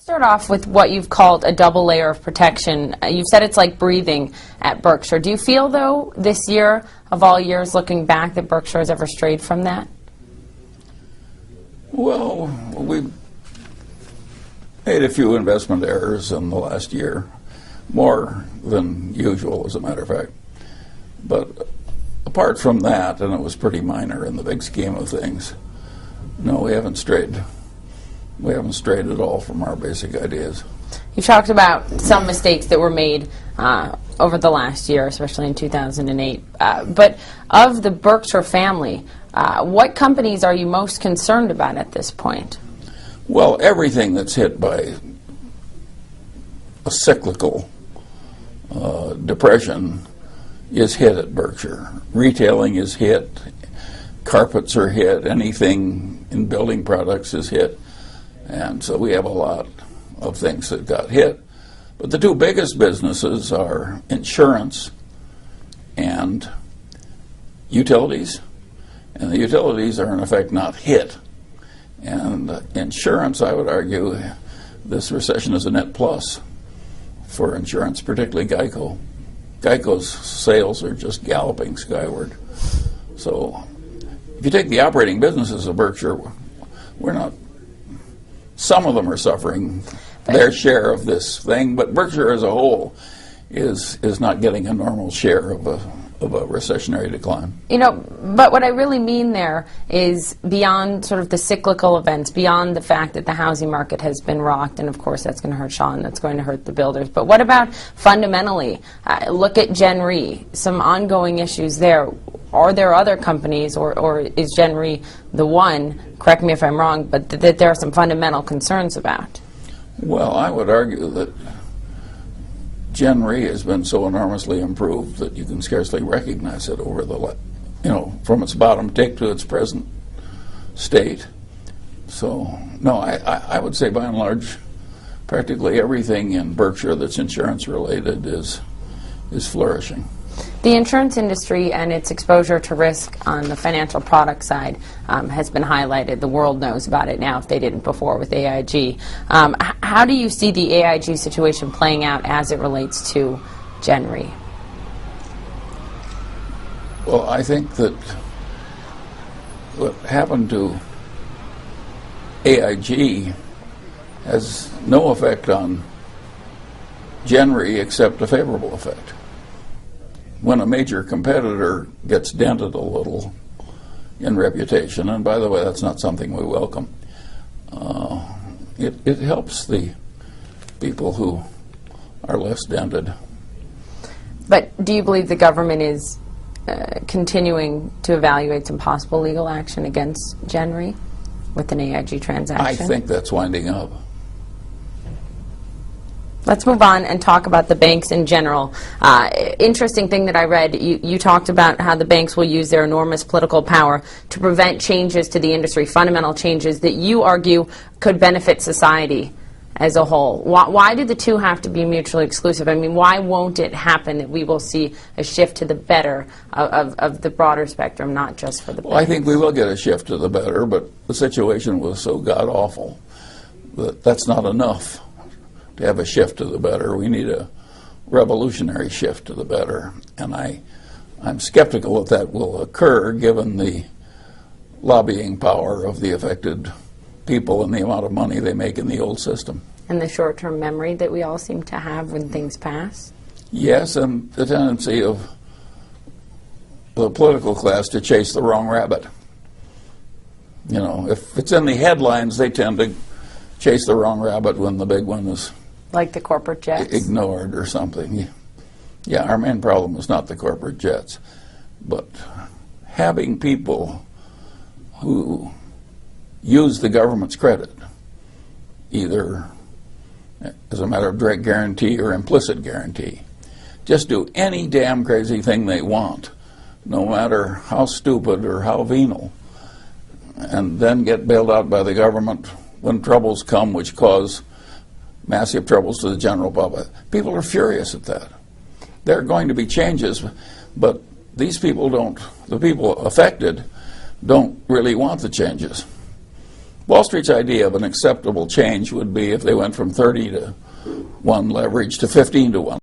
Start off with what you've called a double layer of protection. You've said it's like breathing at Berkshire. Do you feel, though, this year, of all years looking back, that Berkshire has ever strayed from that? Well, we've made a few investment errors in the last year, more than usual, as a matter of fact. But apart from that, and it was pretty minor in the big scheme of things, no, we haven't strayed. We haven't strayed at all from our basic ideas. You talked about some mistakes that were made over the last year, especially in 2008. But of the Berkshire family, what companies are you most concerned about at this point? Well, everything that's hit by a cyclical depression is hit at Berkshire. Retailing is hit, carpets are hit, anything in building products is hit. And so we have a lot of things that got hit. But the two biggest businesses are insurance and utilities. And the utilities are, in effect, not hit. And insurance, I would argue, this recession is a net plus for insurance, particularly Geico. Geico's sales are just galloping skyward. So if you take the operating businesses of Berkshire, we're not. Some of them are suffering their share of this thing, but Berkshire as a whole is not getting a normal share of a recessionary decline. You know, but what I really mean there is beyond sort of the cyclical events, beyond the fact that the housing market has been rocked, and of course that's going to hurt Sean, that's going to hurt the builders. But what about fundamentally? Look at Gen Re, some ongoing issues there. Are there other companies, or is Gen Re the one, correct me if I'm wrong, but that there are some fundamental concerns about? Well, I would argue that Gen Re has been so enormously improved that you can scarcely recognize it over the, from its bottom tick to its present state. So, no, I would say by and large, practically everything in Berkshire that's insurance related is flourishing. The insurance industry and its exposure to risk on the financial product side has been highlighted. The world knows about it now if they didn't before with AIG. How do you see the AIG situation playing out as it relates to Gen Re? Well, I think that what happened to AIG has no effect on Gen Re except a favorable effect. When a major competitor gets dented a little in reputation, and by the way, that's not something we welcome, it helps the people who are less dented. But do you believe the government is continuing to evaluate some possible legal action against Gen Re with an AIG transaction? I think that's winding up. Let's move on and talk about the banks in general. Interesting thing that I read, you talked about how the banks will use their enormous political power to prevent changes to the industry, fundamental changes that you argue could benefit society as a whole. Why do the two have to be mutually exclusive? I mean, why won't it happen that we will see a shift to the better of the broader spectrum, not just for the banks? Well, I think we will get a shift to the better, but the situation was so god-awful that that's not enough to have a shift to the better. We need a revolutionary shift to the better. And I'm skeptical that will occur given the lobbying power of the affected people and the amount of money they make in the old system. And the short-term memory that we all seem to have when things pass? Yes, and the tendency of the political class to chase the wrong rabbit. You know, if it's in the headlines, they tend to chase the wrong rabbit when the big one is like the corporate jets? Ignored or something. Yeah, our main problem is not the corporate jets, but having people who use the government's credit, either as a matter of direct guarantee or implicit guarantee, just do any damn crazy thing they want, no matter how stupid or how venal, and then get bailed out by the government when troubles come which cause massive troubles to the general public. People are furious at that. There are going to be changes, but these people don't, the people affected don't really want the changes. Wall Street's idea of an acceptable change would be if they went from 30 to 1 leverage to 15 to 1